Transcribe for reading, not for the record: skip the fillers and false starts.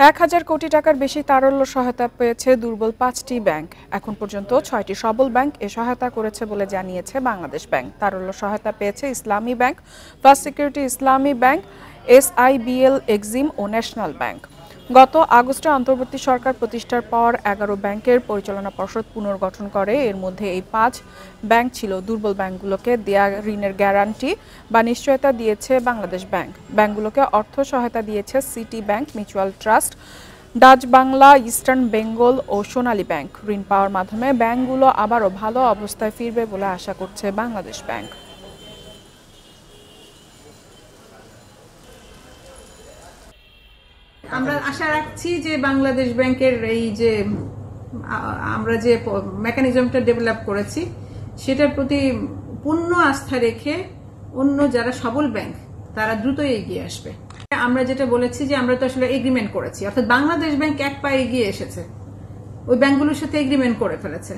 ১,০০০ কোটি টাকার বেশি তারল্য সহায়তা পেয়েছে দুর্বল ৫টি ব্যাংক। এখন পর্যন্ত ৬টি সবল ব্যাংক এ সহায়তা করেছে বলে জানিয়েছে বাংলাদেশ ব্যাংক। তারল্য সহায়তা পেয়েছে ইসলামী ব্যাংক, ফার্স্ট সিকিউরিটি ইসলামী ব্যাংক, SIBL এক্সিম ও ন্যাশনাল ব্যাংক। গত আগস্টে অন্তর্বর্তী সরকার প্রতিষ্ঠার পর ১১ ব্যাংকের পরিচালনা পর্ষদ পুনর্গঠন করে। এর মধ্যে এই ৫ ব্যাংক ছিল। দুর্বল ব্যাংকগুলোকে দেয়া ঋণের গ্যারান্টি বা নিশ্চয়তা দিয়েছে বাংলাদেশ ব্যাংক। ব্যাংকগুলোকে অর্থ সহায়তা দিয়েছে City Bank, Mutual Trust, Dutch Bangla, Eastern Bengal ও সোনালী ব্যাংক। ঋণ পাওয়ার মাধ্যমে ব্যাংকগুলো আবারও ভালো অবস্থায় ফিরবে বলে আশা করছে বাংলাদেশ ব্যাংক। আমরা আশা রাখছি যে বাংলাদেশ ব্যাংকের এই যে আমরা যে মেকানিজমটা ডেভেলপ করেছি সেটার প্রতি পূর্ণ আস্থা রেখে অন্য যারা সবল ব্যাংক তারা দ্রুতই এগিয়ে আসবে। আমরা যেটা বলেছি যে আমরা তো আসলে এগ্রিমেন্ট করেছি, অর্থাৎ বাংলাদেশ ব্যাংক এক পায়ে এগিয়ে এসেছে, ওই ব্যাংকগুলোর সাথে এগ্রিমেন্ট করে ফেলেছে।